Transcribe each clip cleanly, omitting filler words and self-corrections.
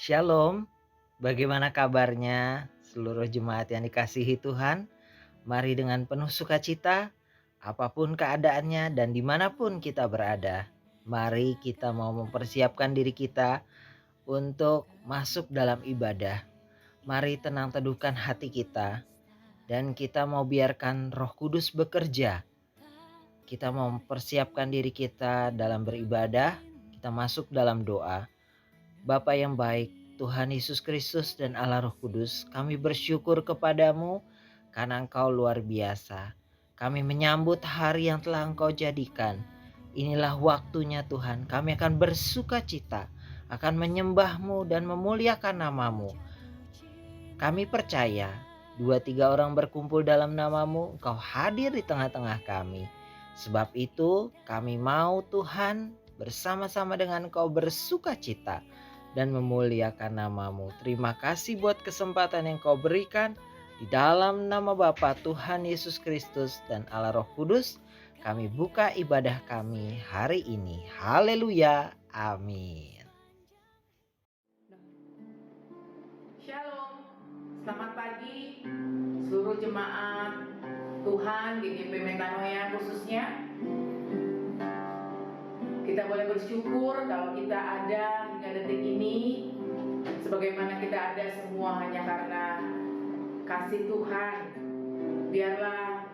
Shalom, bagaimana kabarnya seluruh jemaat yang dikasihi Tuhan? Mari dengan penuh sukacita, apapun keadaannya dan dimanapun kita berada, mari kita mau mempersiapkan diri kita untuk masuk dalam ibadah. Mari tenang teduhkan hati kita dan kita mau biarkan Roh Kudus bekerja. Kita mau mempersiapkan diri kita dalam beribadah, kita masuk dalam doa. Bapa yang baik, Tuhan Yesus Kristus dan Allah Roh Kudus, kami bersyukur kepadamu karena Engkau luar biasa. Kami menyambut hari yang telah Engkau jadikan. Inilah waktunya Tuhan, kami akan bersuka cita, akan menyembah-Mu dan memuliakan nama-Mu. Kami percaya, 2-3 orang berkumpul dalam nama-Mu, Engkau hadir di tengah-tengah kami. Sebab itu kami mau Tuhan bersama-sama dengan Engkau bersuka cita dan memuliakan nama-Mu. Terima kasih buat kesempatan yang Kau berikan. Di dalam nama Bapa Tuhan Yesus Kristus dan Allah Roh Kudus, kami buka ibadah kami hari ini. Haleluya. Amin. Shalom, selamat pagi seluruh jemaat Tuhan GGP Metanoia khususnya. Kita boleh bersyukur kalau kita ada hingga detik ini. Sebagaimana kita ada semua hanya karena kasih Tuhan. Biarlah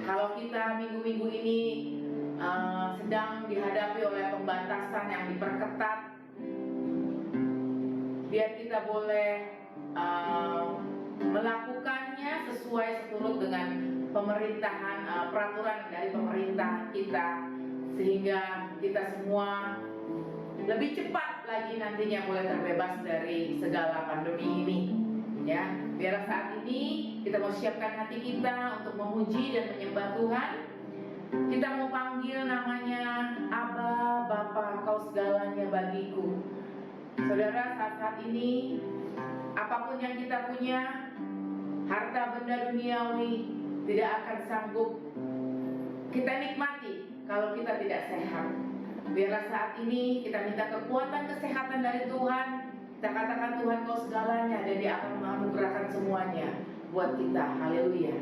kalau kita minggu-minggu ini sedang dihadapi oleh pembatasan yang diperketat, biar kita boleh melakukannya sesuai seturut dengan pemerintahan, peraturan dari pemerintah kita, sehingga kita semua lebih cepat lagi nantinya boleh terbebas dari segala pandemi ini. Ya, biar saat ini kita mau siapkan hati kita untuk memuji dan menyembah Tuhan. Kita mau panggil namanya Aba, Bapa, Kau segalanya bagiku. Saudara, saat ini apapun yang kita punya, harta benda duniawi tidak akan sanggup kita nikmati kalau kita tidak sehat. Biarlah saat ini kita minta kekuatan kesehatan dari Tuhan. Kita katakan Tuhan Kau segalanya, dan Dia akan menganugerahkan semuanya buat kita. Haleluya.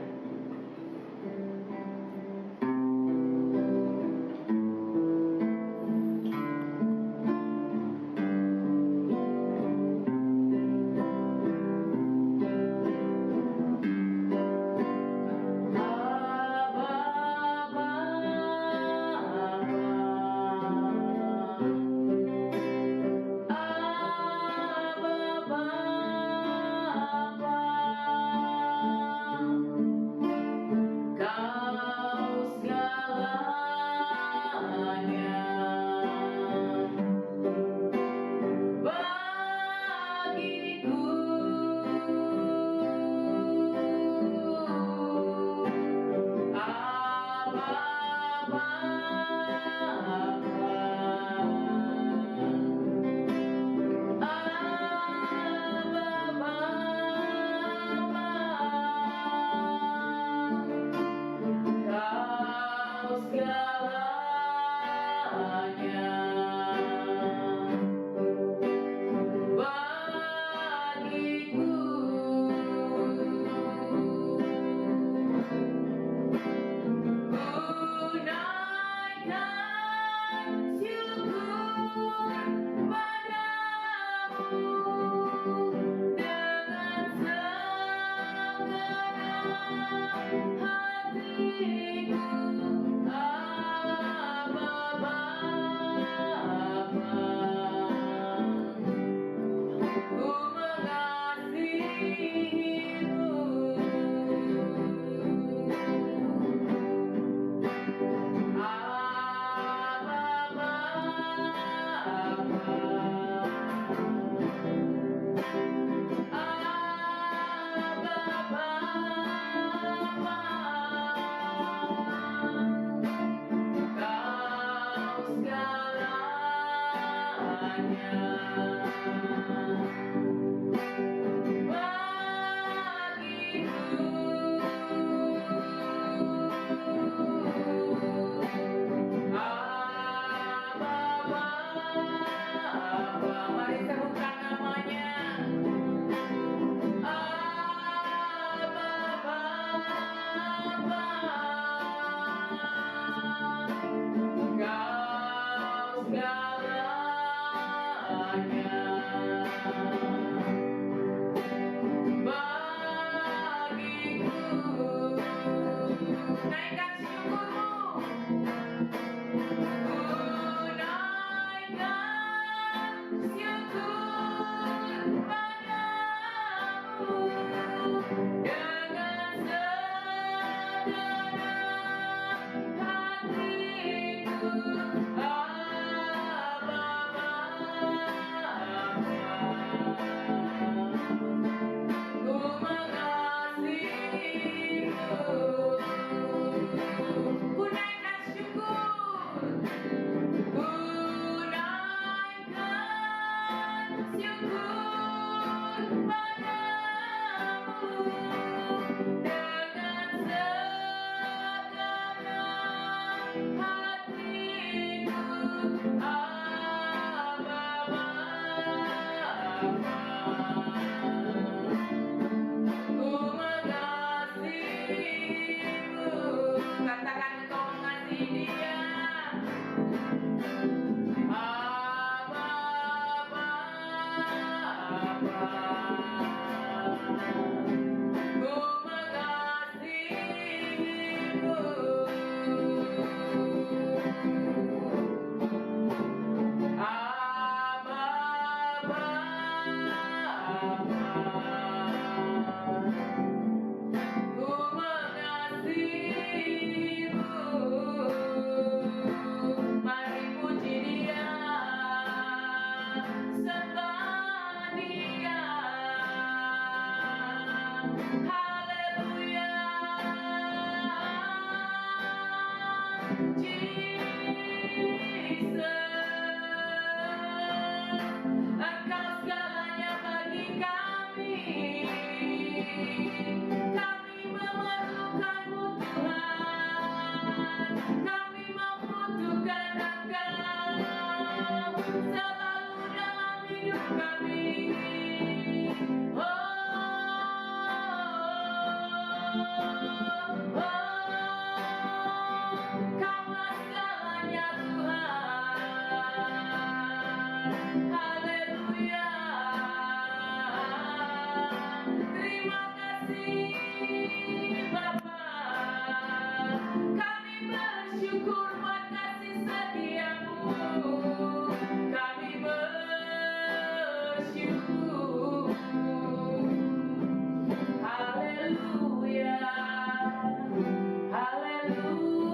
Mari serukan namanya. Engkau segalanya bagi kami. Kami memerlukan-Mu Tuhan. Kami membutuhkan Engkau selalu dalam hidup kami. Oh, Kaulah segalanya Tuhan. Haleluya. Terima kasih Bapa. Kami bersyukur buat kasih setia-Mu. Kami bersyukur. Haleluya. Haleluya.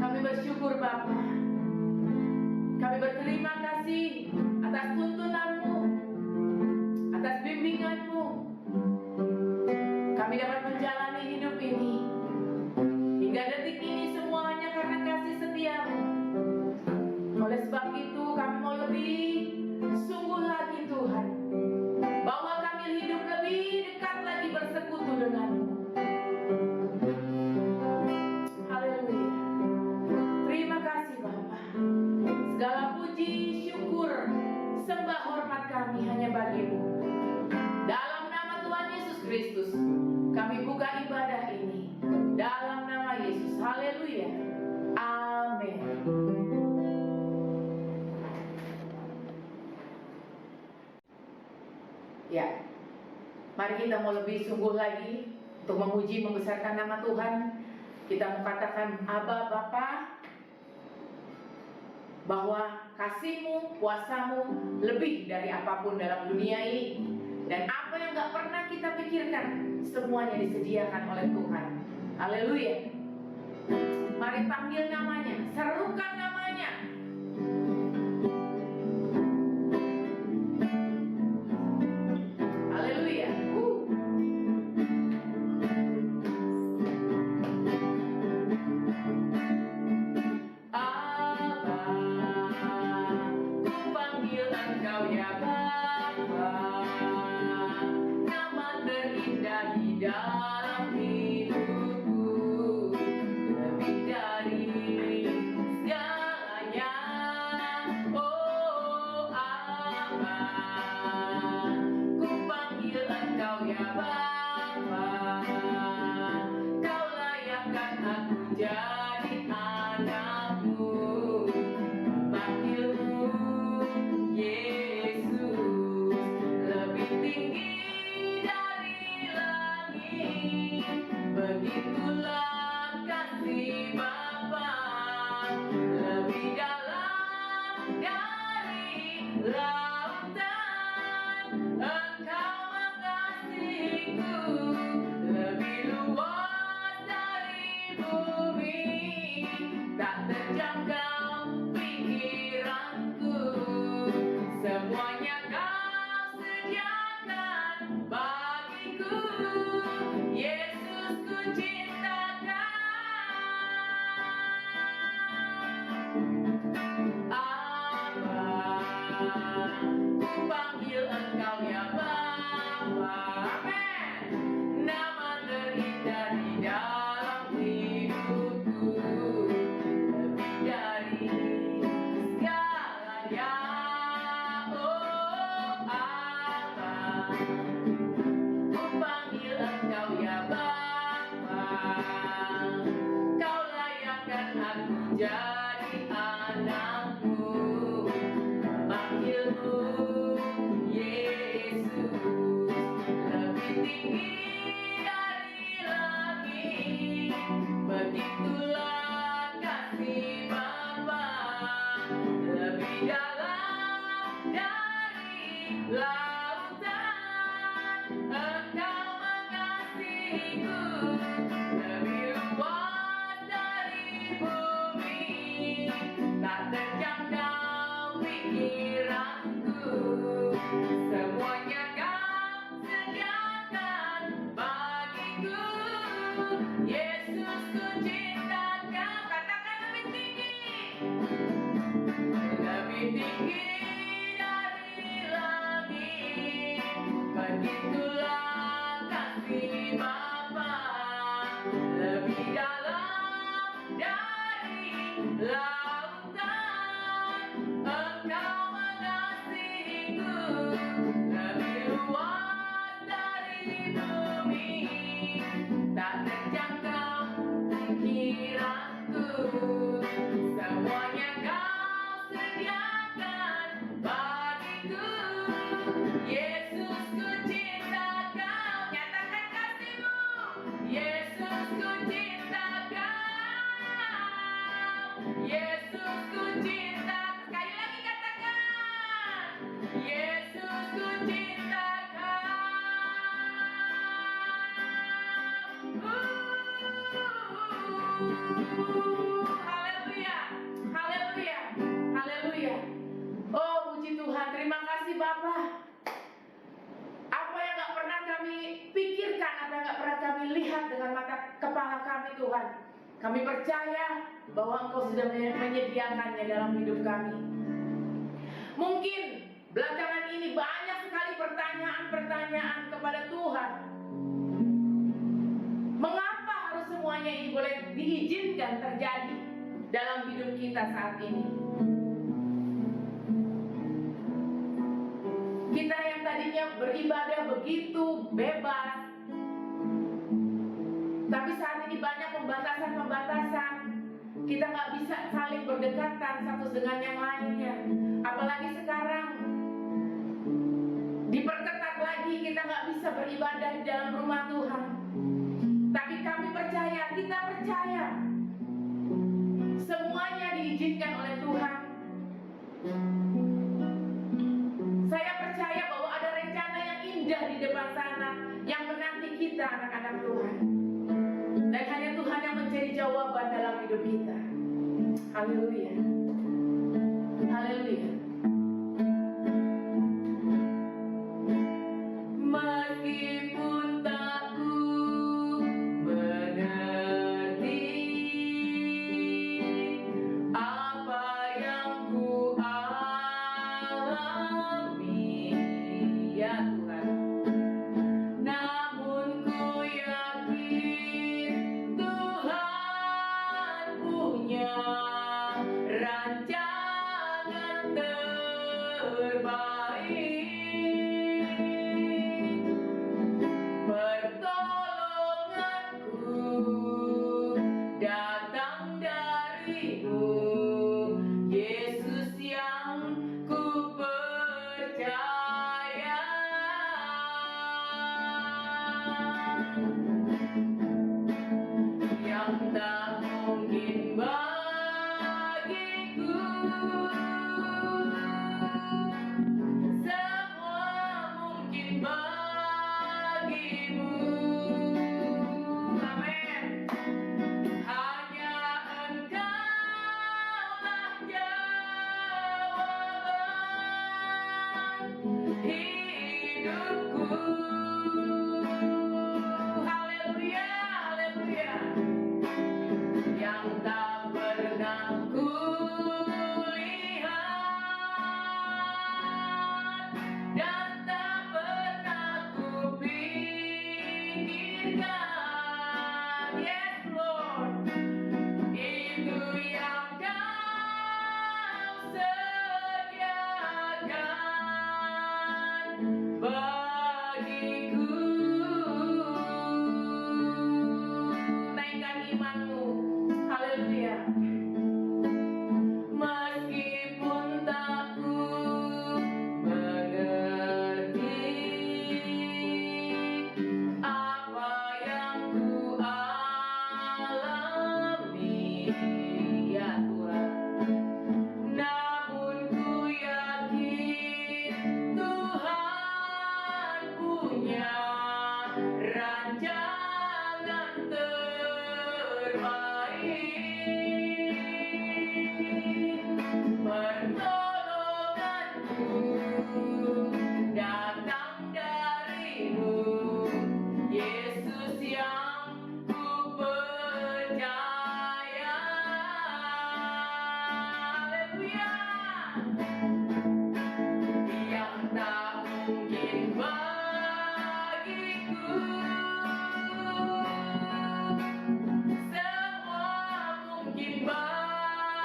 Kami bersyukur Bapa. Kami berterima kasih atas tuntunan-Mu, atas bimbingan-Mu. Kami dapat menjalani hidup ini hingga detik ini semuanya karena kasih setia-Mu. Oleh sebab itu kami mau lebih sungguh lagi Tuhan, bahwa kami hidup lebih dekat lagi bersekutu dengan-Mu. Haleluya. Terima kasih Bapa. Segala puji, syukur, sembah, hormat kami hanya bagi-Mu. Dalam nama Tuhan Yesus Kristus, kami buka ibadah ini. Dalam nama Yesus. Haleluya. Amin. Ya, mari kita mau lebih sungguh lagi untuk memuji, membesarkan nama Tuhan. Kita mau katakan, Aba Bapa, bahwa kasih-Mu, kuasa-Mu lebih dari apapun dalam dunia ini. Dan apa yang gak pernah kita pikirkan, semuanya disediakan oleh Tuhan. Haleluya. Mari panggil namanya, serukan namanya. Haleluya. Abba, ku panggil Engkau ya Bapa. Nama terindah di dalam hidupku, lebih dari segalanya. Oh Abba, ku panggil Engkau ya Bapa. Kau layakkan aku jadi anakmu. Panggilmu Yesus, lebih tinggi dari langit. Begitulah kasih Bapa, lebih dalam dari lautan. Engkau mengasihiku, lebih luas dari bumi. Tak terjangkau pikiranku, semuanya Kau sediakan bagiku. Yesus, ku cintakan. Abba, ku panggil Engkau ya Bapa. Amin. Nama terindah di dalam hidupku, lebih dari segalanya. Oh Abba, ku panggil Engkau ya Bapa. Kau layakkan aku jadi anakmu. Panggilmu Yesus, lebih tinggi dari langit. Begitulah kasih Bapa, lebih dalam dari lautan. Engkau mengasihiku, lebih luas dari bumi. Tak terjangkau pikiranku, semuanya Kau sediakan lautan, Engkau mengasihiku lebih luas dari bumi, tak terjangkau pikiranku. Semuanya Kau sediakan bagiku. Yesus, ku cinta Kau. Nyatakan kasih-Mu. Yesus, ku cinta Kau. Yesus, ku cinta. Sekali lagi katakan. Yesus, ku cinta Kau. Haleluya, haleluya, haleluya. Oh, puji Tuhan, terima kasih Bapa. Apa yang gak pernah kami pikirkan, apa yang gak pernah kami lihat dengan mata kepala kami, Tuhan, kami percaya bahwa Engkau sudah menyediakannya dalam hidup kami. Mungkin belakangan ini banyak sekali pertanyaan-pertanyaan kepada Tuhan. Mengapa harus semuanya ini boleh diizinkan terjadi dalam hidup kita saat ini? Kita yang tadinya beribadah begitu bebas, tapi saat ini banyak pembatasan-pembatasan. Kita nggak bisa saling berdekatan satu dengan yang lainnya. Apalagi sekarang diperketat lagi, kita nggak bisa beribadah di dalam rumah Tuhan. Tapi kami percaya, kita percaya semuanya diizinkan oleh Tuhan. Saya percaya bahwa ada rencana yang indah di depan sana yang menanti kita, anak-anak Tuhan. Dan hanya Tuhan yang mencari jawaban dalam hidup kita. Haleluya. Haleluya. Meskipun tak ku mengerti apa yang ku alami, ya Tuhan, namun ku yakin Tuhan punya rancangan terbaik. Pertolonganku datang dari-Mu, Yesus yang ku percaya. Yang tak mungkin bagiku, semua mungkin bagi-Mu. Amin. Hanya Engkaulah jawaban hidupku. Haleluya, haleluya. Yang tak pernah ku lihat dan tak pernah ku pikirkan. Yes, Lord. Itu yang Kau sediakan bagiku. Naikkan imanmu. Haleluya. Meskipun tak ku mengerti apa yang ku alami, ya Tuhan, namun ku yakin Tuhan punya rancangan terbaik. Pertolonganku datang dari-Mu, Yesus yang ku percaya. Haleluya. Yang tak mungkin bagiku, semua mungkin bagi-Mu.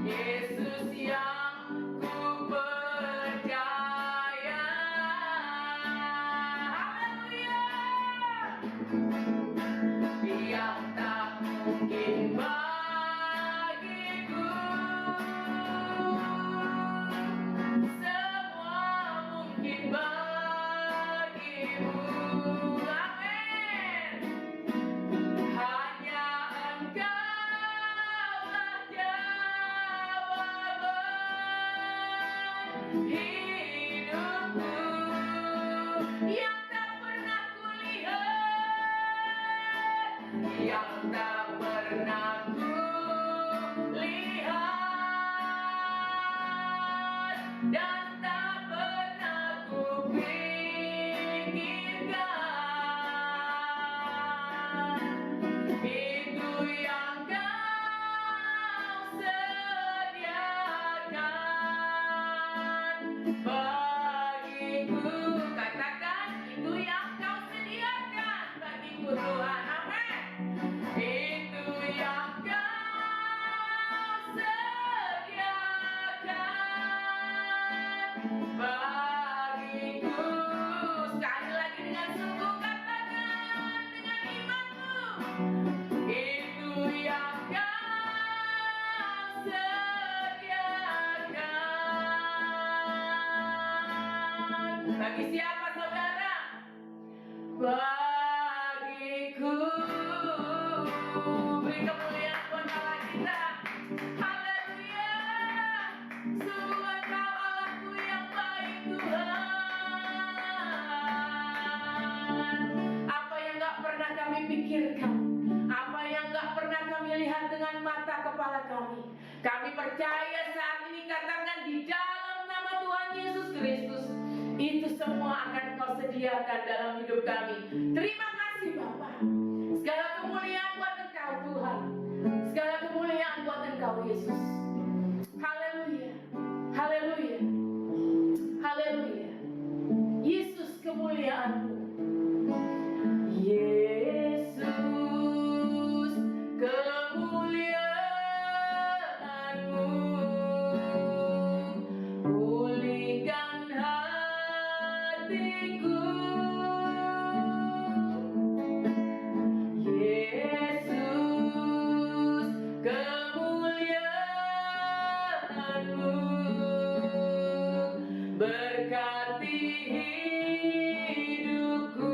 Yesus yang ku percaya. Haleluya. Yang tak mungkin bagiku, semua mungkin bagimu. Amin. Hanya Engkaulah jawaban hidupku yang tak pernah kulihat, yang tak pernah kulihat, dan tak pernah kupikirkan. Itu yang Kau sediakan bagiku. Katakan, itu yang Kau sediakan bagiku, Tuhan. Amin. Itu yang Kau sediakan bagiku. Sekali lagi dengan sungguh katakan dengan imanmu. Itu yang Kau sediakan. Bagi siapa, saudara? Bagiku. Beri kemuliaan buat Allah kita. Haleluya. Sungguh Engkau Allahku yang baik, Tuhan. Apa yang gak pernah kami pikirkan, apa yang gak pernah kami lihat dengan mata kepala kami, kami percaya saat ini, katakan di dalam nama Tuhan Yesus Kristus, itu semua akan Kau sediakan dalam hidup kami. Terima kasih Bapa. Segala kemuliaan buat Engkau Tuhan, segala kemuliaan buat Engkau Yesus. Haleluya, haleluya, haleluya. Yesus kemuliaan-Mu. Yesus kemuliaan-Mu, pulihkan hatiku. Yesus kemuliaan-Mu, berkati hidupku.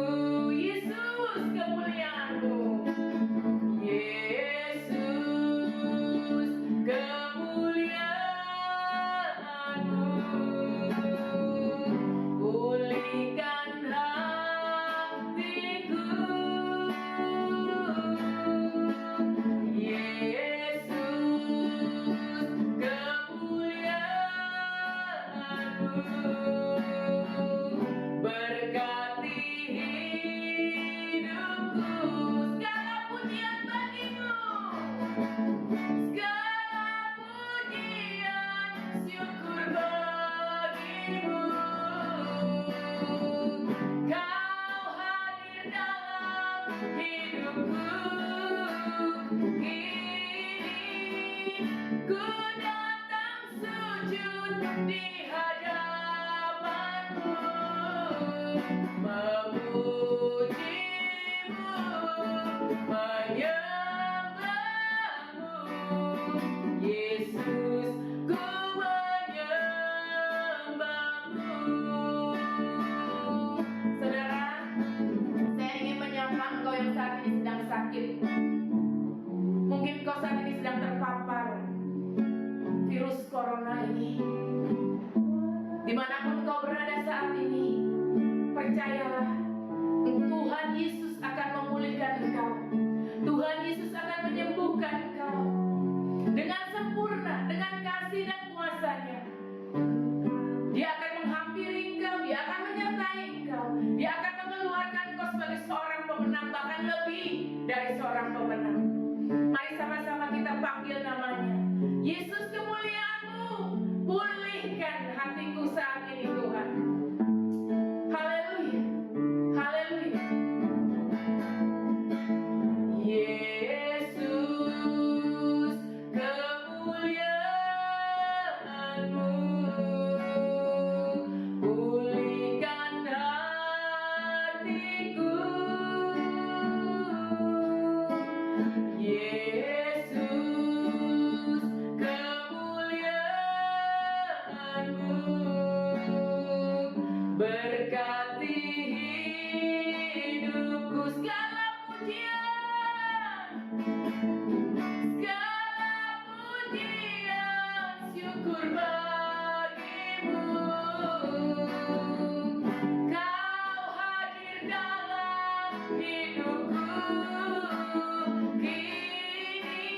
Yesus kemuliaan-Mu, Yesus kemuliaan-Mu, pulihkan hatiku. Yesus kemuliaan-Mu, berkati hidupku. Segala pujian bagimu, segala pujian syukur bagimu. Kau hadir dalam hidupku. Kini ku datang sujud di hadapan-Mu, memuji-Mu, menyembah-Mu. Yesus, ku menyembah-Mu. Saudara, saya ingin menyapa engkau yang saat ini sedang sakit. Mungkin kau saat ini sedang terpapar virus corona ini. Dimanapun kau berada saat ini, percayalah, Tuhan Yesus akan memulihkan engkau. Tuhan Yesus akan menyembuhkan engkau dengan sempurna, dengan syukur bagimu. Kau hadir dalam hidupku. Kini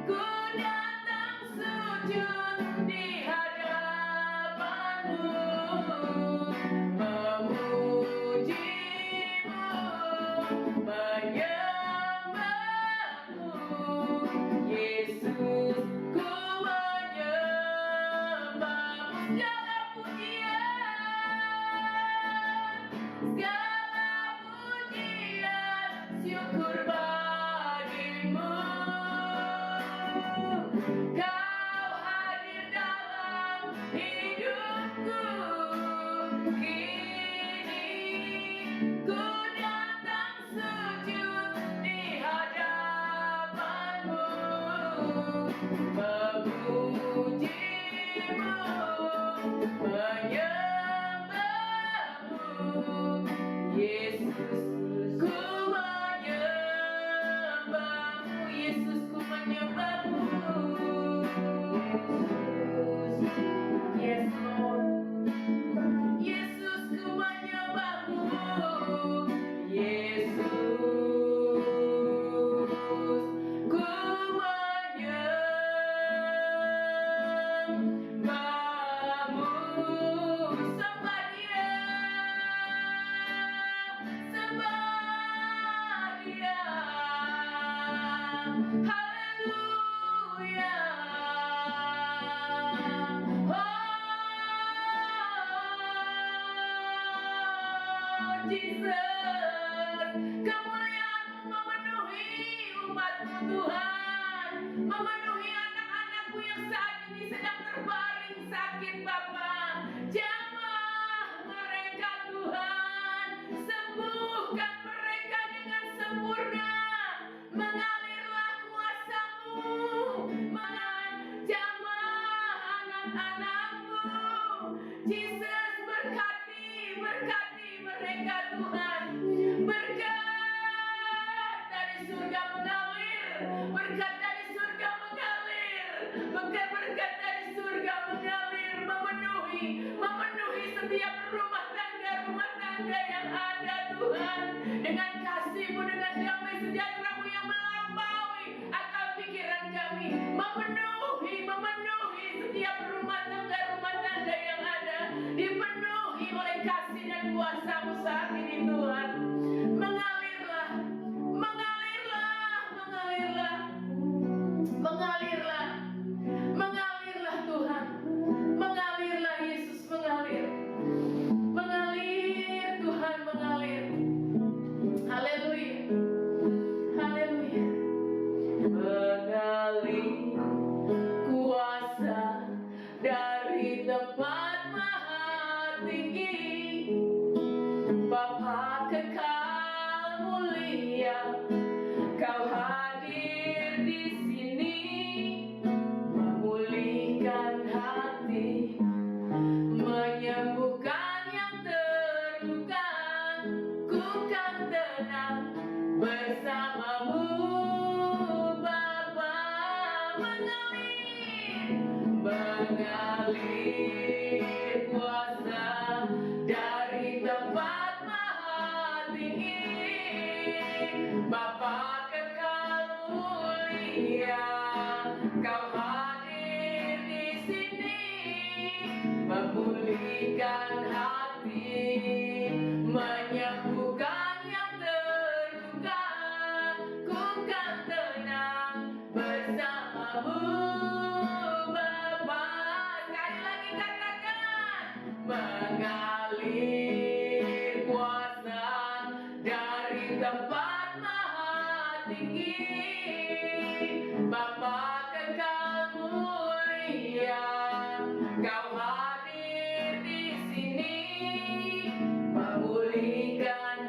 ku datang sujud di hadapanmu, memujimu, menyembahmu. Yesus, ku menyembahmu. Segala pujian, syukur bagimu. Kau hadir dalam hidupku. Kini ku datang sujud di hadapanmu, memujimu, menyembahmu. Yesus, ku menyembahmu. Yesus, ku menyembahmu. Yes, Lord. Yesus, ku menyembahmu. Yesus, ku menyembahmu. Sembah Dia, sembah Dia. Haleluya. Oh, Jesus, kemuliaan-Mu memenuhi umat-Mu, Tuhan, memenuhi anak-anak-Mu yang saat ini sedang terbaring sakit, Bapa. Jamah mereka, Tuhan, sembuhkan mereka dengan sempurna. Mengalirlah kuasa-Mu, jamah anak-anak-Mu. Jesus, berkati mereka, Tuhan. Berkat dari surga mengalir, berkat dari surga mengalir, berkat dari surga mengalir, memenuhi setiap rumah tangga yang ada, Tuhan, dengan kasih-Mu, dengan damai sejahtera-Mu yang melampaui akal pikiran kami, memenuhi setiap rumah tangga yang ada, dipenuhi oleh kasih dan kuasa-Mu saat ini, Tuhan. Mengalirlah, Tuhan. Mengalirlah Yesus, mengalir Tuhan, mengalir. Haleluya, haleluya. Mengalir kuasa dari tempat maha tinggi, Bapa kekal mulia, Kau hadir di sini, memulihkan hati, menyembuhkan yang terluka. Ku kan tenang bersama-Mu, Bapa. Mengalir kuasa dari tempat maha tinggi, Bapa kekal mulia, Kau hadir di sini, memulihkan hati, menyembuhkan yang terluka. Ku kan tenang bersama-Mu, Bapa. Sekali lagi katakan, mengalir kuasa dari tempat maha tinggi, Bapa kekal mulia, Kau hadir di sini, memulihkan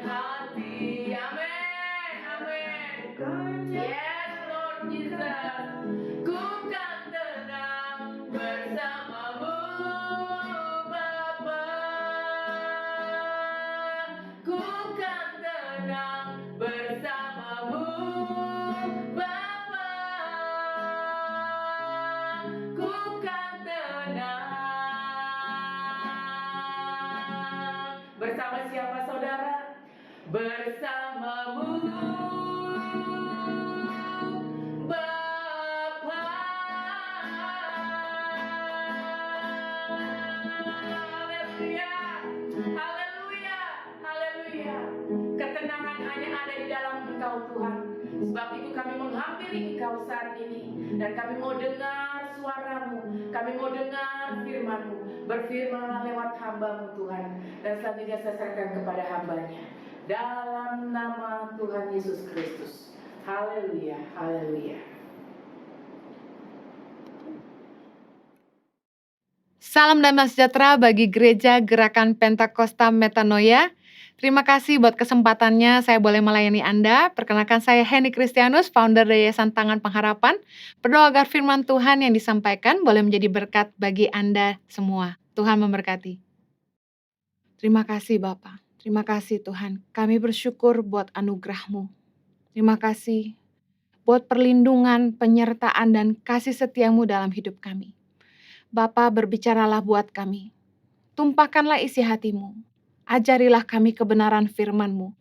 bersamamu Bapa. Haleluya, haleluya, haleluya. Ketenangan hanya ada di dalam Engkau Tuhan. Sebab itu kami menghampiri Engkau saat ini. Dan kami mau dengar suara-Mu. Kami mau dengar firman-Mu. Berfirmanlah lewat hamba-Mu Tuhan. Dan selanjutnya saya serahkan kepada hamba-Nya. Dalam nama Tuhan Yesus Kristus. Haleluya, haleluya. Salam damai sejahtera bagi Gereja Gerakan Pentakosta Metanoia. Terima kasih buat kesempatannya saya boleh melayani Anda. Perkenalkan saya Henny Kristianus, founder dari Yayasan Tangan Pengharapan. Berdoa agar firman Tuhan yang disampaikan boleh menjadi berkat bagi Anda semua. Tuhan memberkati. Terima kasih Bapa. Terima kasih Tuhan. Kami bersyukur buat anugerah-Mu. Terima kasih buat perlindungan, penyertaan, dan kasih setia-Mu dalam hidup kami. Bapa, berbicaralah buat kami. Tumpahkanlah isi hati-Mu. Ajarilah kami kebenaran firman-Mu.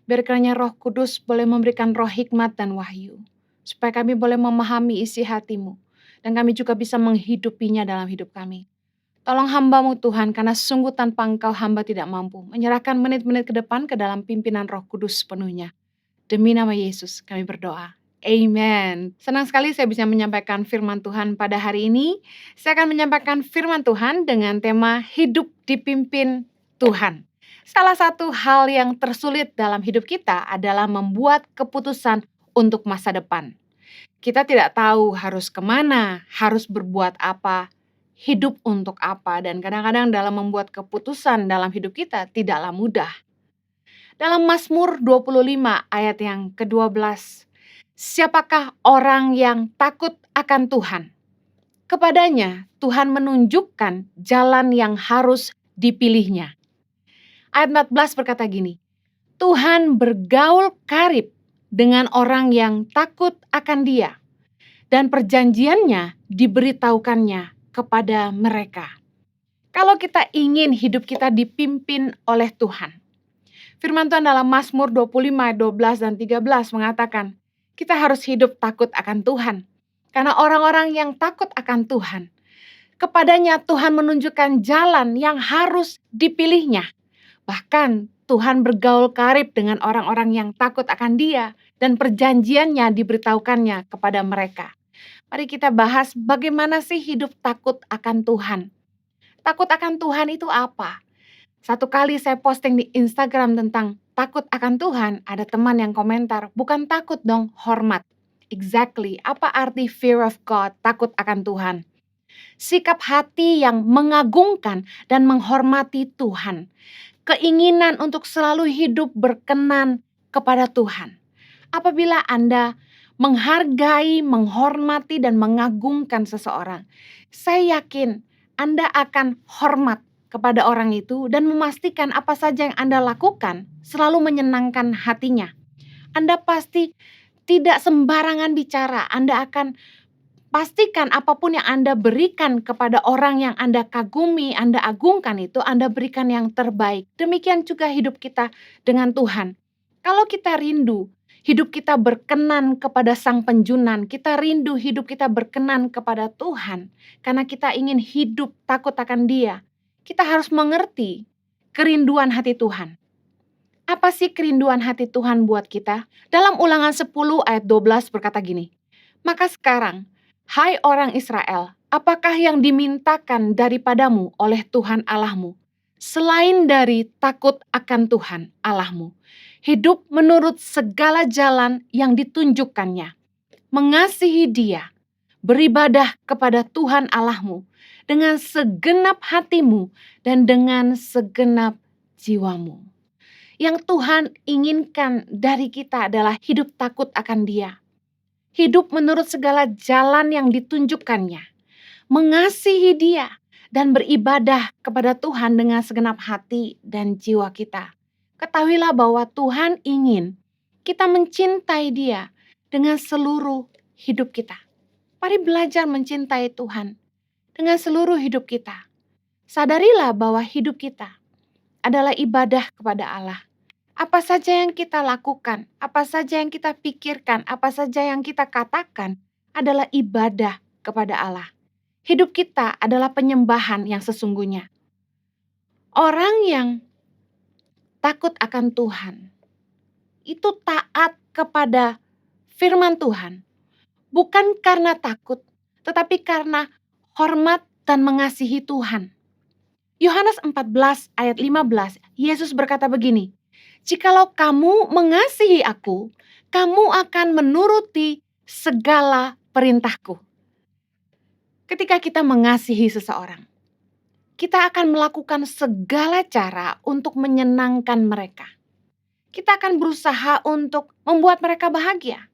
Biar kiranya Roh Kudus boleh memberikan roh hikmat dan wahyu. Supaya kami boleh memahami isi hati-Mu. Dan kami juga bisa menghidupinya dalam hidup kami. Tolong hamba-Mu Tuhan, karena sungguh tanpa Engkau hamba tidak mampu. Menyerahkan menit-menit ke depan ke dalam pimpinan Roh Kudus sepenuhnya. Demi nama Yesus kami berdoa. Amen. Senang sekali saya bisa menyampaikan firman Tuhan pada hari ini. Saya akan menyampaikan firman Tuhan dengan tema hidup dipimpin Tuhan. Salah satu hal yang tersulit dalam hidup kita adalah membuat keputusan untuk masa depan. Kita tidak tahu harus kemana, harus berbuat apa, hidup untuk apa, dan kadang-kadang dalam membuat keputusan dalam hidup kita tidaklah mudah. Dalam Mazmur 25 ayat yang ke-12, siapakah orang yang takut akan Tuhan? Kepadanya Tuhan menunjukkan jalan yang harus dipilihnya. Ayat 14 berkata gini, Tuhan bergaul karib dengan orang yang takut akan Dia, dan perjanjiannya diberitahukannya kepada mereka. Kalau kita ingin hidup kita dipimpin oleh Tuhan, firman Tuhan dalam Mazmur 25 ayat 12 dan 13 mengatakan, kita harus hidup takut akan Tuhan. Karena orang-orang yang takut akan Tuhan, kepadanya Tuhan menunjukkan jalan yang harus dipilihnya. Bahkan Tuhan bergaul karib dengan orang-orang yang takut akan Dia, dan perjanjiannya diberitahukannya kepada mereka. Mari kita bahas bagaimana sih hidup takut akan Tuhan. Takut akan Tuhan itu apa? Satu kali saya posting di Instagram tentang takut akan Tuhan, ada teman yang komentar, bukan takut dong, hormat. Exactly, apa arti fear of God, takut akan Tuhan? Sikap hati yang mengagungkan dan menghormati Tuhan. Keinginan untuk selalu hidup berkenan kepada Tuhan. Apabila Anda menghargai, menghormati, dan mengagungkan seseorang, saya yakin Anda akan hormat kepada orang itu dan memastikan apa saja yang Anda lakukan selalu menyenangkan hatinya. Anda pasti tidak sembarangan bicara. Anda akan pastikan apapun yang Anda berikan kepada orang yang Anda kagumi, Anda agungkan itu, Anda berikan yang terbaik. Demikian juga hidup kita dengan Tuhan. Kalau kita rindu hidup kita berkenan kepada Sang Penjunan, kita rindu hidup kita berkenan kepada Tuhan, karena kita ingin hidup takut akan Dia, kita harus mengerti kerinduan hati Tuhan. Apa sih kerinduan hati Tuhan buat kita? Dalam Ulangan 10 ayat 12 berkata gini, maka sekarang, hai orang Israel, apakah yang dimintakan daripadamu oleh Tuhan Allahmu, selain dari takut akan Tuhan Allahmu, hidup menurut segala jalan yang ditunjukkannya, mengasihi Dia, beribadah kepada Tuhan Allahmu dengan segenap hatimu dan dengan segenap jiwamu. Yang Tuhan inginkan dari kita adalah hidup takut akan Dia. Hidup menurut segala jalan yang ditunjukkannya. Mengasihi Dia dan beribadah kepada Tuhan dengan segenap hati dan jiwa kita. Ketahuilah bahwa Tuhan ingin kita mencintai Dia dengan seluruh hidup kita. Mari belajar mencintai Tuhan dengan seluruh hidup kita. Sadarilah bahwa hidup kita adalah ibadah kepada Allah. Apa saja yang kita lakukan, apa saja yang kita pikirkan, apa saja yang kita katakan adalah ibadah kepada Allah. Hidup kita adalah penyembahan yang sesungguhnya. Orang yang takut akan Tuhan itu taat kepada firman Tuhan, bukan karena takut, tetapi karena hormat dan mengasihi Tuhan. Yohanes 14 ayat 15, Yesus berkata begini, "Jikalau kamu mengasihi aku, kamu akan menuruti segala perintahku." Ketika kita mengasihi seseorang, kita akan melakukan segala cara untuk menyenangkan mereka. Kita akan berusaha untuk membuat mereka bahagia.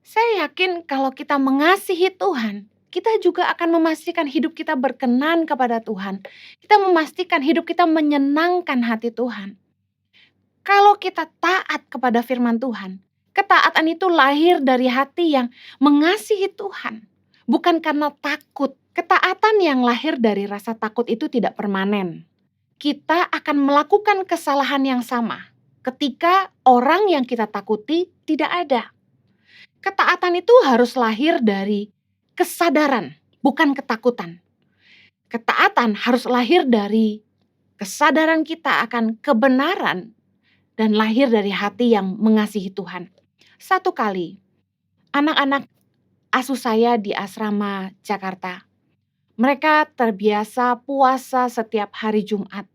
Saya yakin kalau kita mengasihi Tuhan, kita juga akan memastikan hidup kita berkenan kepada Tuhan. Kita memastikan hidup kita menyenangkan hati Tuhan. Kalau kita taat kepada firman Tuhan, ketaatan itu lahir dari hati yang mengasihi Tuhan, bukan karena takut. Ketaatan yang lahir dari rasa takut itu tidak permanen. Kita akan melakukan kesalahan yang sama ketika orang yang kita takuti tidak ada. Ketaatan itu harus lahir dari kesadaran, bukan ketakutan. Ketaatan harus lahir dari kesadaran kita akan kebenaran dan lahir dari hati yang mengasihi Tuhan. Satu kali, anak-anak asuh saya di asrama Jakarta, mereka terbiasa puasa setiap hari Jumat.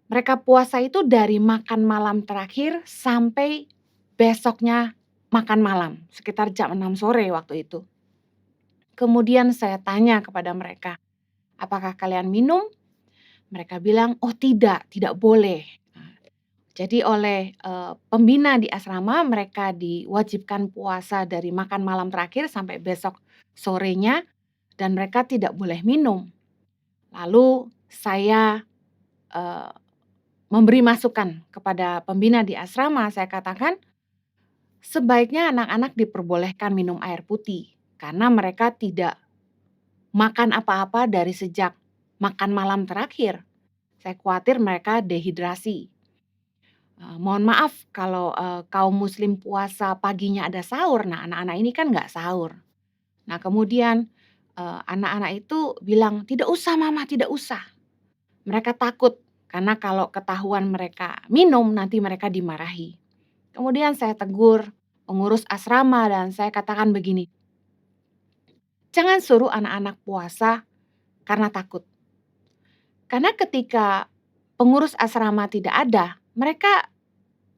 Mereka puasa itu dari makan malam terakhir sampai besoknya makan malam, sekitar jam 6 sore waktu itu. Kemudian saya tanya kepada mereka, apakah kalian minum? Mereka bilang, oh tidak boleh. Jadi oleh pembina di asrama, mereka diwajibkan puasa dari makan malam terakhir sampai besok sorenya, dan mereka tidak boleh minum. Lalu saya memberi masukan kepada pembina di asrama, saya katakan, sebaiknya anak-anak diperbolehkan minum air putih karena mereka tidak makan apa-apa dari sejak makan malam terakhir. Saya khawatir mereka dehidrasi. Mohon maaf kalau kaum muslim puasa paginya ada sahur. Nah, anak-anak ini kan nggak sahur. Nah, kemudian anak-anak itu bilang, tidak usah mama, tidak usah. Mereka takut karena kalau ketahuan mereka minum nanti mereka dimarahi. Kemudian saya tegur pengurus asrama dan saya katakan begini, jangan suruh anak-anak puasa karena takut. Karena ketika pengurus asrama tidak ada, mereka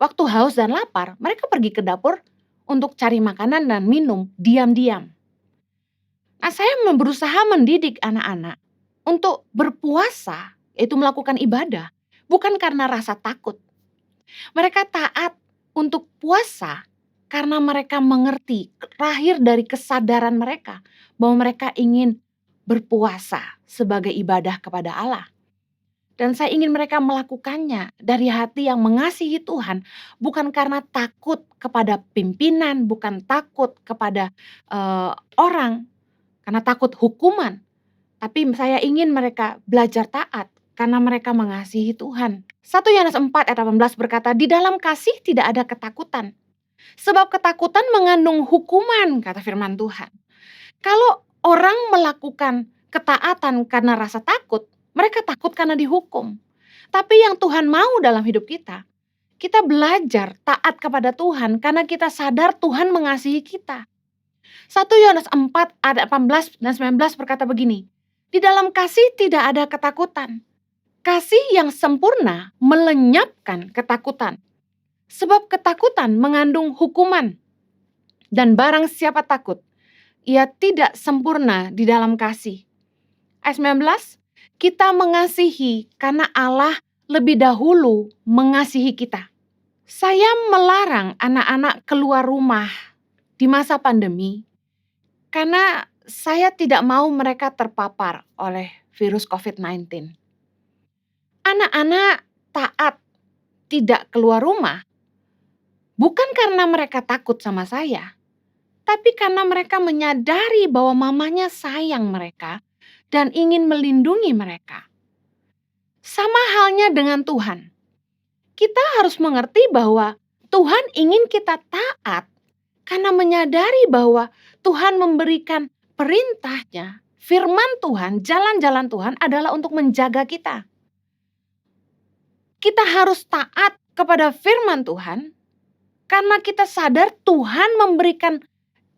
waktu haus dan lapar, mereka pergi ke dapur untuk cari makanan dan minum diam-diam. Nah, saya berusaha mendidik anak-anak untuk berpuasa, yaitu melakukan ibadah, bukan karena rasa takut. Mereka taat untuk puasa karena mereka mengerti, lahir dari kesadaran mereka bahwa mereka ingin berpuasa sebagai ibadah kepada Allah. Dan saya ingin mereka melakukannya dari hati yang mengasihi Tuhan, bukan karena takut kepada pimpinan, bukan takut kepada orang, karena takut hukuman. Tapi saya ingin mereka belajar taat karena mereka mengasihi Tuhan. 1 Yohanes 4 ayat 18 berkata, di dalam kasih tidak ada ketakutan. Sebab ketakutan mengandung hukuman, kata firman Tuhan. Kalau orang melakukan ketaatan karena rasa takut, mereka takut karena dihukum. Tapi yang Tuhan mau dalam hidup kita belajar taat kepada Tuhan karena kita sadar Tuhan mengasihi kita. 1 Yohanes 4 ayat 18 dan 19 berkata begini, di dalam kasih tidak ada ketakutan. Kasih yang sempurna melenyapkan ketakutan. Sebab ketakutan mengandung hukuman. Dan barang siapa takut, ia tidak sempurna di dalam kasih. Ayat 19, kita mengasihi karena Allah lebih dahulu mengasihi kita. Saya melarang anak-anak keluar rumah di masa pandemi karena saya tidak mau mereka terpapar oleh virus COVID-19. Anak-anak taat tidak keluar rumah bukan karena mereka takut sama saya, tapi karena mereka menyadari bahwa mamanya sayang mereka dan ingin melindungi mereka. Sama halnya dengan Tuhan. Kita harus mengerti bahwa Tuhan ingin kita taat karena menyadari bahwa Tuhan memberikan perintahnya, firman Tuhan, jalan-jalan Tuhan adalah untuk menjaga kita. Kita harus taat kepada firman Tuhan karena kita sadar Tuhan memberikan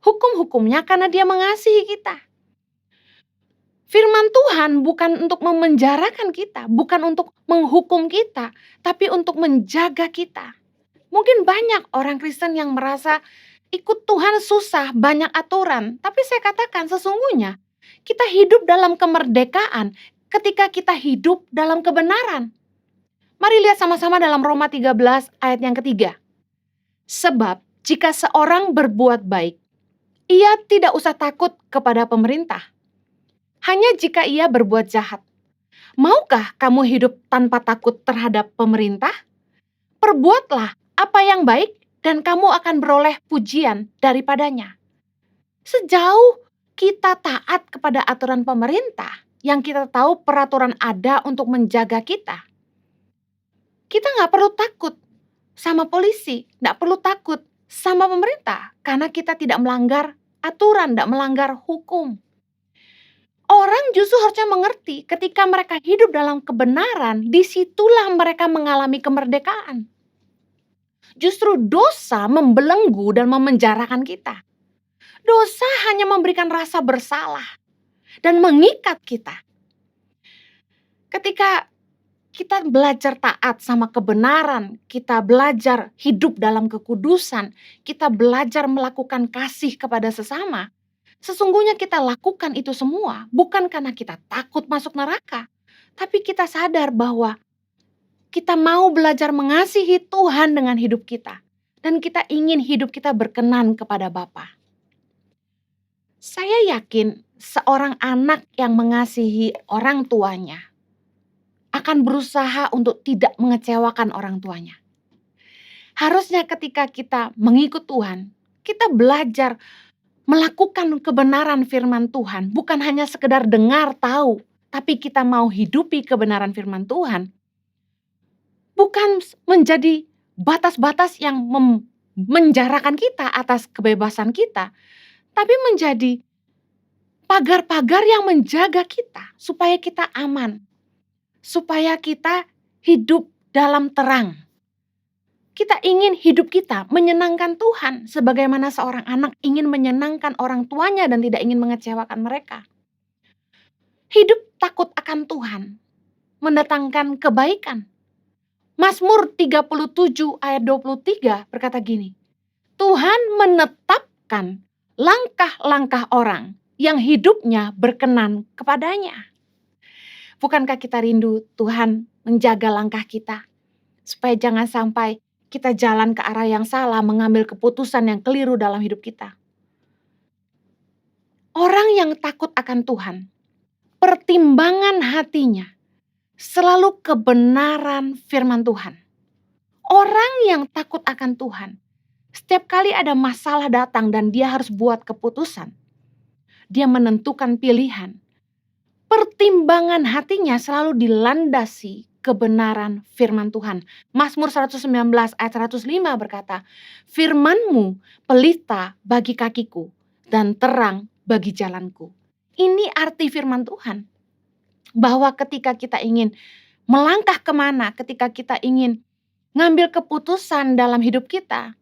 hukum-hukumnya karena Dia mengasihi kita. Firman Tuhan bukan untuk memenjarakan kita, bukan untuk menghukum kita, tapi untuk menjaga kita. Mungkin banyak orang Kristen yang merasa ikut Tuhan susah, banyak aturan. Tapi saya katakan sesungguhnya kita hidup dalam kemerdekaan ketika kita hidup dalam kebenaran. Mari lihat sama-sama dalam Roma 13 ayat yang ketiga. Sebab jika seorang berbuat baik, ia tidak usah takut kepada pemerintah. Hanya jika ia berbuat jahat. Maukah kamu hidup tanpa takut terhadap pemerintah? Perbuatlah apa yang baik dan kamu akan beroleh pujian daripadanya. Sejauh kita taat kepada aturan pemerintah, yang kita tahu peraturan ada untuk menjaga kita, kita nggak perlu takut sama polisi, nggak perlu takut sama pemerintah, karena kita tidak melanggar aturan, tidak melanggar hukum. Orang justru harusnya mengerti ketika mereka hidup dalam kebenaran, disitulah mereka mengalami kemerdekaan. Justru dosa membelenggu dan memenjarakan kita. Dosa hanya memberikan rasa bersalah dan mengikat kita. Ketika kita belajar taat sama kebenaran, kita belajar hidup dalam kekudusan, kita belajar melakukan kasih kepada sesama, sesungguhnya kita lakukan itu semua bukan karena kita takut masuk neraka, tapi kita sadar bahwa kita mau belajar mengasihi Tuhan dengan hidup kita. Dan kita ingin hidup kita berkenan kepada Bapa. Saya yakin seorang anak yang mengasihi orang tuanya akan berusaha untuk tidak mengecewakan orang tuanya. Harusnya ketika kita mengikut Tuhan, kita belajar melakukan kebenaran firman Tuhan. Bukan hanya sekedar dengar tahu, tapi kita mau hidupi kebenaran firman Tuhan. Bukan menjadi batas-batas yang menjarakan kita atas kebebasan kita, tapi menjadi pagar-pagar yang menjaga kita supaya kita aman, supaya kita hidup dalam terang. Kita ingin hidup kita menyenangkan Tuhan sebagaimana seorang anak ingin menyenangkan orang tuanya dan tidak ingin mengecewakan mereka. Hidup takut akan Tuhan mendatangkan kebaikan. Mazmur 37 ayat 23 berkata gini, Tuhan menetapkan langkah-langkah orang yang hidupnya berkenan kepadanya. Bukankah kita rindu Tuhan menjaga langkah kita, supaya jangan sampai kita jalan ke arah yang salah, mengambil keputusan yang keliru dalam hidup kita. Orang yang takut akan Tuhan, pertimbangan hatinya selalu kebenaran firman Tuhan. Orang yang takut akan Tuhan, setiap kali ada masalah datang dan dia harus buat keputusan, dia menentukan pilihan. Pertimbangan hatinya selalu dilandasi kebenaran firman Tuhan. Mazmur 119 ayat 105 berkata, firman-Mu pelita bagi kakiku dan terang bagi jalanku. Ini arti firman Tuhan. Bahwa ketika kita ingin melangkah kemana, ketika kita ingin ngambil keputusan dalam hidup kita,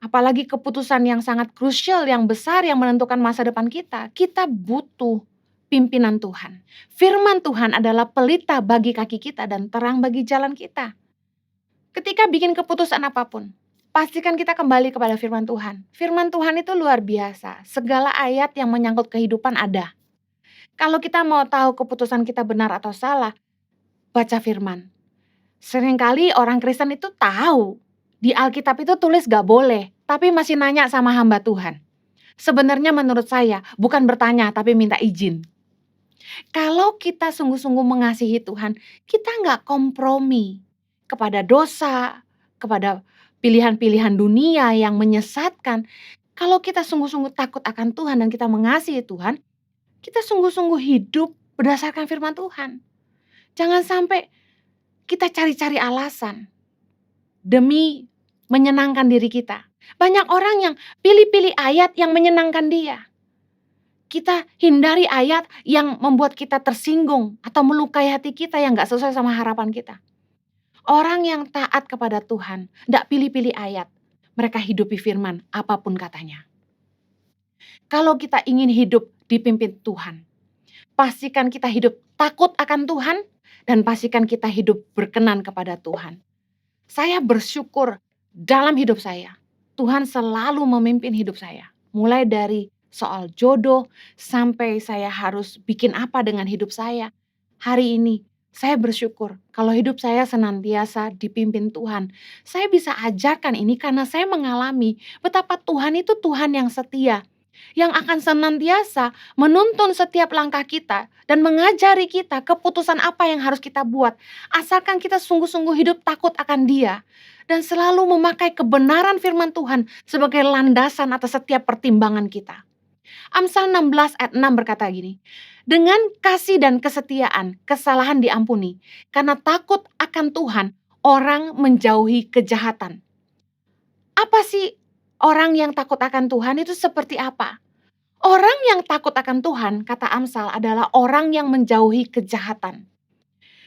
apalagi keputusan yang sangat krusial, yang besar, yang menentukan masa depan kita, kita butuh pimpinan Tuhan. Firman Tuhan adalah pelita bagi kaki kita dan terang bagi jalan kita. Ketika bikin keputusan apapun, pastikan kita kembali kepada firman Tuhan. Firman Tuhan itu luar biasa. Segala ayat yang menyangkut kehidupan ada. Kalau kita mau tahu keputusan kita benar atau salah, baca firman. Seringkali orang Kristen itu tahu, di Alkitab itu tulis gak boleh, tapi masih nanya sama hamba Tuhan. Sebenarnya menurut saya, bukan bertanya tapi minta izin. Kalau kita sungguh-sungguh mengasihi Tuhan, kita gak kompromi kepada dosa, kepada pilihan-pilihan dunia yang menyesatkan. Kalau kita sungguh-sungguh takut akan Tuhan dan kita mengasihi Tuhan, kita sungguh-sungguh hidup berdasarkan firman Tuhan. Jangan sampai kita cari-cari alasan. demi menyenangkan diri kita. Banyak orang yang pilih-pilih ayat yang menyenangkan dia. Kita hindari ayat yang membuat kita tersinggung atau melukai hati kita yang gak sesuai sama harapan kita. Orang yang taat kepada Tuhan, gak pilih-pilih ayat. Mereka hidupi firman, apapun katanya. Kalau kita ingin hidup dipimpin Tuhan, pastikan kita hidup takut akan Tuhan, dan pastikan kita hidup berkenan kepada Tuhan. Saya bersyukur dalam hidup saya, Tuhan selalu memimpin hidup saya. Mulai dari soal jodoh, sampai saya harus bikin apa dengan hidup saya. Hari ini, saya bersyukur kalau hidup saya senantiasa dipimpin Tuhan. Saya bisa ajarkan ini karena saya mengalami betapa Tuhan itu Tuhan yang setia, yang akan senantiasa menuntun setiap langkah kita dan mengajari kita keputusan apa yang harus kita buat. Asalkan kita sungguh-sungguh hidup takut akan Dia dan selalu memakai kebenaran firman Tuhan sebagai landasan atas setiap pertimbangan kita. Amsal 16 ayat 6 berkata gini, dengan kasih dan kesetiaan kesalahan diampuni, karena takut akan Tuhan orang menjauhi kejahatan. Apa sih orang yang takut akan Tuhan itu seperti apa? Orang yang takut akan Tuhan, kata Amsal, adalah orang yang menjauhi kejahatan.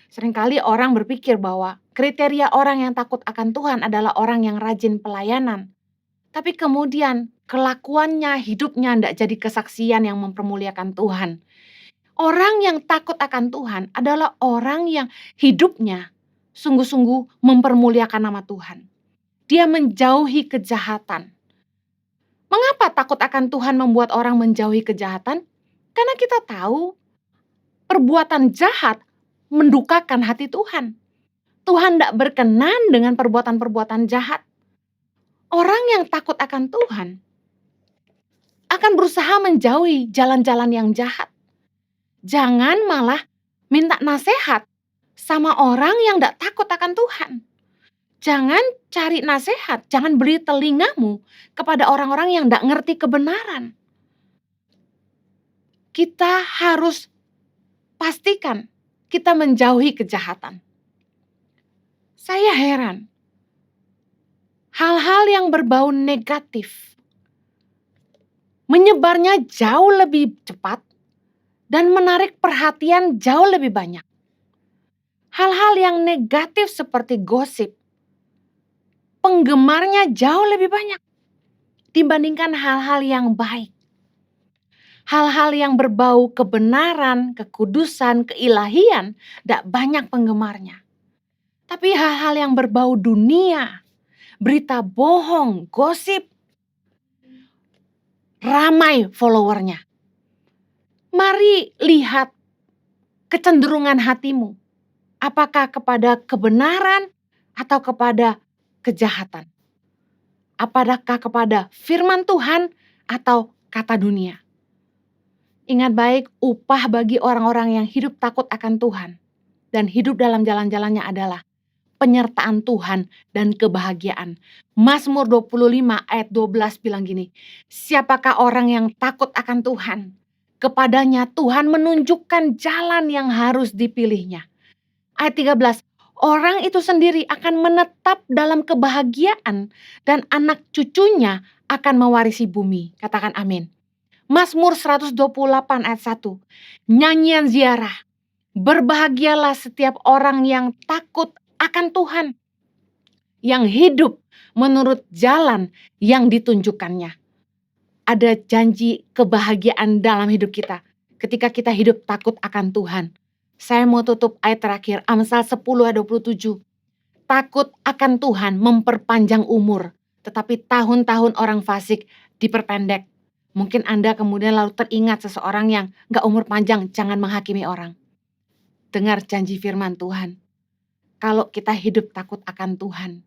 Seringkali orang berpikir bahwa kriteria orang yang takut akan Tuhan adalah orang yang rajin pelayanan. Tapi kemudian kelakuannya, hidupnya tidak jadi kesaksian yang mempermuliakan Tuhan. Orang yang takut akan Tuhan adalah orang yang hidupnya sungguh-sungguh mempermuliakan nama Tuhan. Dia menjauhi kejahatan. Mengapa takut akan Tuhan membuat orang menjauhi kejahatan? Karena kita tahu perbuatan jahat mendukakan hati Tuhan. Tuhan tidak berkenan dengan perbuatan-perbuatan jahat. Orang yang takut akan Tuhan akan berusaha menjauhi jalan-jalan yang jahat. Jangan malah minta nasihat sama orang yang tidak takut akan Tuhan. Jangan cari nasihat, jangan beri telingamu kepada orang-orang yang tidak ngerti kebenaran. Kita harus pastikan kita menjauhi kejahatan. Saya heran, hal-hal yang berbau negatif menyebarnya jauh lebih cepat dan menarik perhatian jauh lebih banyak. Hal-hal yang negatif seperti gosip, penggemarnya jauh lebih banyak dibandingkan hal-hal yang baik. Hal-hal yang berbau kebenaran, kekudusan, keilahian, tidak banyak penggemarnya. Tapi hal-hal yang berbau dunia, berita bohong, gosip, ramai followernya. Mari lihat kecenderungan hatimu. Apakah kepada kebenaran atau kepada kejahatan? Apakah kepada firman Tuhan atau kata dunia? Ingat baik, upah bagi orang-orang yang hidup takut akan Tuhan dan hidup dalam jalan-jalannya adalah penyertaan Tuhan dan kebahagiaan. Mazmur 25 ayat 12 bilang gini, siapakah orang yang takut akan Tuhan? Kepadanya Tuhan menunjukkan jalan yang harus dipilihnya. Ayat 13, orang itu sendiri akan menetap dalam kebahagiaan dan anak cucunya akan mewarisi bumi. Katakan amin. Mazmur 128 ayat 1, nyanyian ziarah, berbahagialah setiap orang yang takut akan Tuhan, yang hidup menurut jalan yang ditunjukkannya. Ada janji kebahagiaan dalam hidup kita ketika kita hidup takut akan Tuhan. Saya mau tutup ayat terakhir, Amsal 10 ayat 27. Takut akan Tuhan memperpanjang umur, tetapi tahun-tahun orang fasik diperpendek. Mungkin Anda kemudian lalu teringat seseorang yang gak umur panjang, jangan menghakimi orang. Dengar janji firman Tuhan. Kalau kita hidup takut akan Tuhan,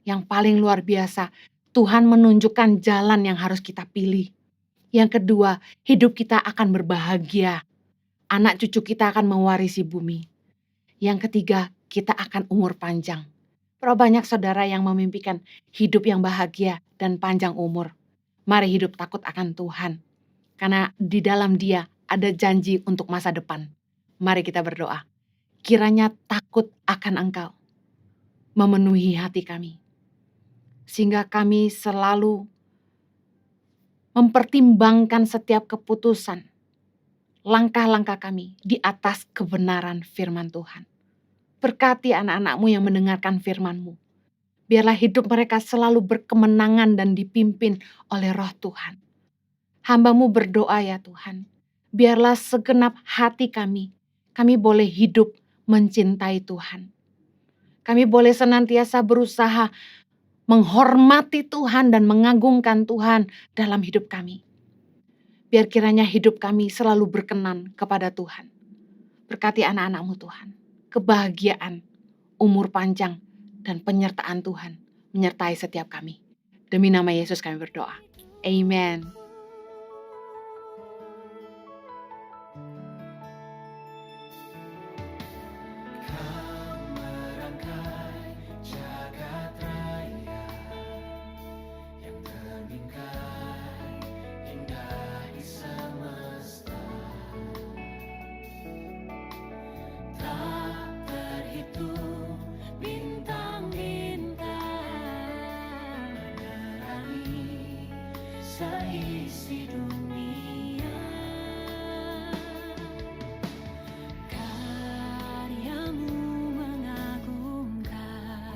yang paling luar biasa, Tuhan menunjukkan jalan yang harus kita pilih. Yang kedua, hidup kita akan berbahagia. Anak cucu kita akan mewarisi bumi. Yang ketiga, kita akan umur panjang. Berapa banyak saudara yang memimpikan hidup yang bahagia dan panjang umur. Mari hidup takut akan Tuhan. Karena di dalam Dia ada janji untuk masa depan. Mari kita berdoa. Kiranya takut akan Engkau memenuhi hati kami. sehingga kami selalu mempertimbangkan setiap keputusan, langkah-langkah kami di atas kebenaran firman Tuhan. Berkati anak-anak-Mu yang mendengarkan firman-Mu. Biarlah hidup mereka selalu berkemenangan dan dipimpin oleh Roh Tuhan. Hamba-Mu berdoa ya Tuhan, biarlah segenap hati kami boleh hidup mencintai Tuhan. Kami boleh senantiasa berusaha menghormati Tuhan dan mengagungkan Tuhan dalam hidup kami. Biar kiranya hidup kami selalu berkenan kepada Tuhan. Berkati anak-anak-Mu Tuhan, kebahagiaan, umur panjang, dan penyertaan Tuhan menyertai setiap kami. Demi nama Yesus kami berdoa. Amen. Seisi dunia, karya-Mu mengagumkan.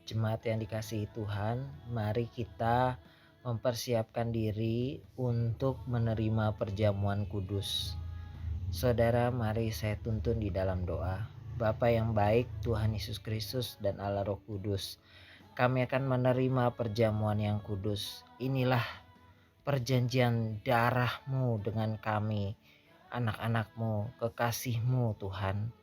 Jemaat yang dikasihi Tuhan, mari kita mempersiapkan diri untuk menerima perjamuan kudus. Saudara, mari saya tuntun di dalam doa. Bapa yang baik, Tuhan Yesus Kristus dan Allah Roh Kudus, kami akan menerima perjamuan yang kudus. Inilah perjanjian darah-Mu dengan kami, anak-anak-Mu, kekasih-Mu Tuhan.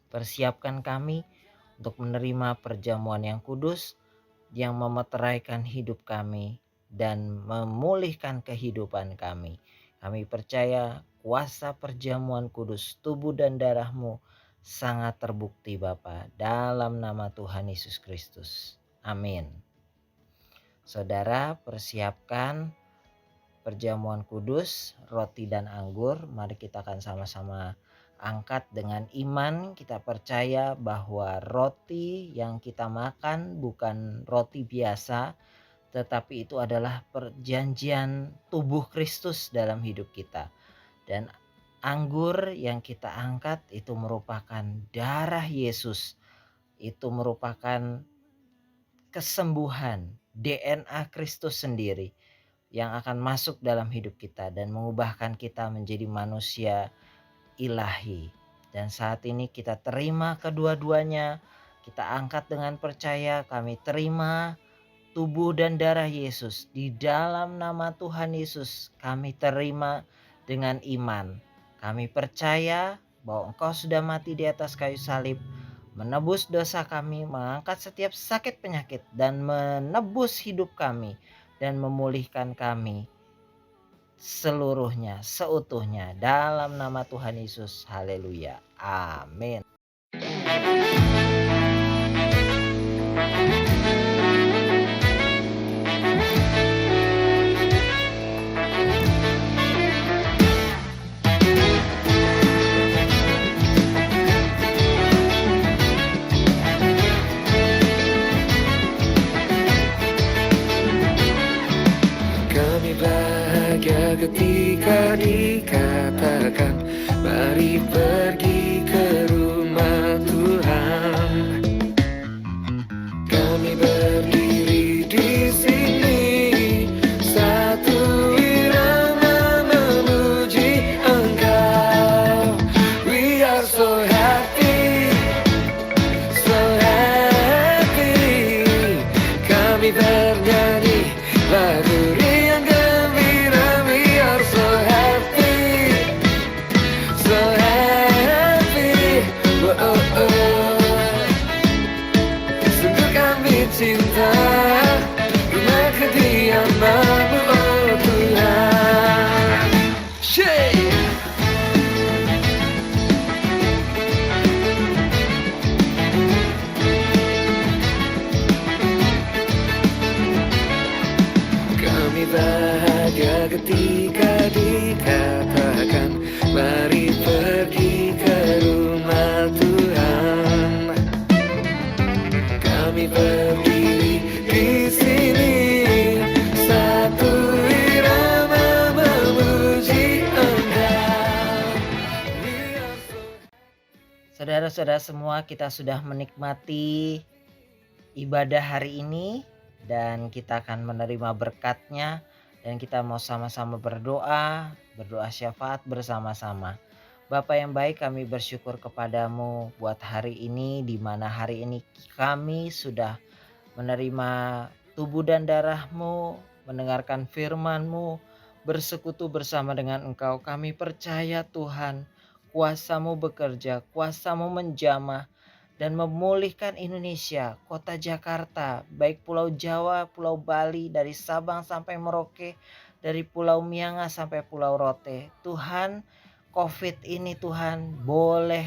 Persiapkan kami untuk menerima perjamuan yang kudus yang memeteraikan hidup kami dan memulihkan kehidupan kami. Kami percaya kuasa perjamuan kudus tubuh dan darah-Mu sangat terbukti Bapa, dalam nama Tuhan Yesus Kristus. Amin. Saudara, persiapkan perjamuan kudus, roti dan anggur. Mari kita akan sama-sama angkat dengan iman. Kita percaya bahwa roti yang kita makan bukan roti biasa, tetapi itu adalah perjanjian tubuh Kristus dalam hidup kita. Dan anggur yang kita angkat itu merupakan darah Yesus. Itu merupakan kesembuhan, DNA Kristus sendiri yang akan masuk dalam hidup kita dan mengubahkan kita menjadi manusia ilahi. Dan saat ini kita terima kedua-duanya. Kita angkat dengan percaya, kami terima tubuh dan darah Yesus. Di dalam nama Tuhan Yesus kami terima dengan iman. Kami percaya bahwa Engkau sudah mati di atas kayu salib, menebus dosa kami, mengangkat setiap sakit penyakit, dan menebus hidup kami, dan memulihkan kami seluruhnya, seutuhnya. Dalam nama Tuhan Yesus, haleluya, amin. Ketika dikatakan mari pergi ke rumah Tuhan, kami berdiri di sini satu irama memuji Engkau. We are so happy, kami bernyanyi lagu riang gembira. Cinta rumah kediaman-Mu, oh Tuhan. Kami bahagia ketika dikatakan mari pergi ke rumah Saudara-saudara semua, kita sudah menikmati ibadah hari ini dan kita akan menerima berkatnya, dan kita mau sama-sama berdoa syafaat bersama-sama. Bapa yang baik, kami bersyukur kepadamu buat hari ini, di mana hari ini kami sudah menerima tubuh dan darah-Mu, mendengarkan firman-Mu, bersekutu bersama dengan Engkau. Kami percaya Tuhan, kuasa-Mu bekerja, kuasa-Mu menjamah dan memulihkan Indonesia, kota Jakarta, baik Pulau Jawa, Pulau Bali, dari Sabang sampai Merauke, dari Pulau Mianga sampai Pulau Rote. Tuhan, COVID ini Tuhan boleh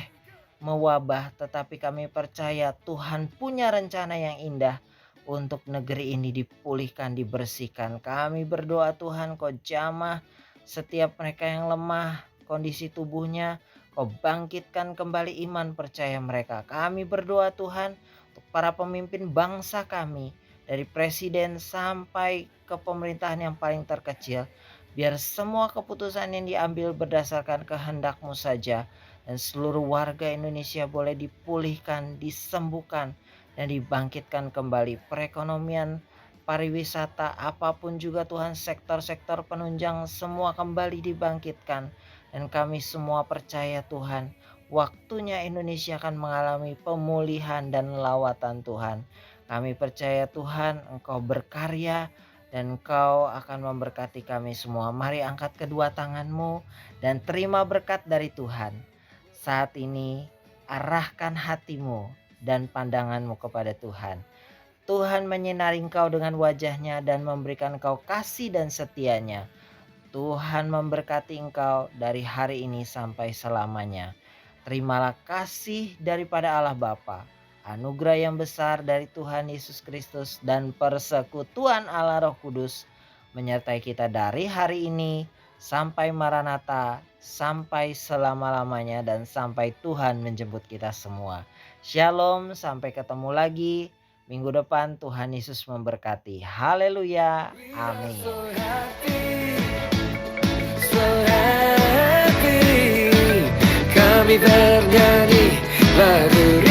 mewabah, tetapi kami percaya Tuhan punya rencana yang indah untuk negeri ini dipulihkan, dibersihkan. Kami berdoa Tuhan, Kau jamah setiap mereka yang lemah kondisi tubuhnya, Kau bangkitkan kembali iman percaya mereka. Kami berdoa Tuhan untuk para pemimpin bangsa kami, dari presiden sampai ke pemerintahan yang paling terkecil. Biar semua keputusan yang diambil berdasarkan kehendak-Mu saja, dan seluruh warga Indonesia boleh dipulihkan, disembuhkan, dan dibangkitkan kembali. Perekonomian, pariwisata, apapun juga Tuhan, sektor-sektor penunjang semua kembali dibangkitkan. Dan kami semua percaya Tuhan, waktunya Indonesia akan mengalami pemulihan dan lawatan Tuhan. Kami percaya Tuhan, Engkau berkarya dan Engkau akan memberkati kami semua. Mari angkat kedua tangan-Mu dan terima berkat dari Tuhan. Saat ini arahkan hatimu dan pandanganmu kepada Tuhan. Tuhan menyinari engkau dengan wajah-Nya dan memberikan engkau kasih dan setia-Nya. Tuhan memberkati engkau dari hari ini sampai selamanya. Terimalah kasih daripada Allah Bapa, anugerah yang besar dari Tuhan Yesus Kristus, dan persekutuan Allah Roh Kudus menyertai kita dari hari ini sampai Maranatha, sampai selama-lamanya, dan sampai Tuhan menjemput kita semua. Shalom, sampai ketemu lagi minggu depan. Tuhan Yesus memberkati. Haleluya. Amin. So happy, kami bernyanyi lagu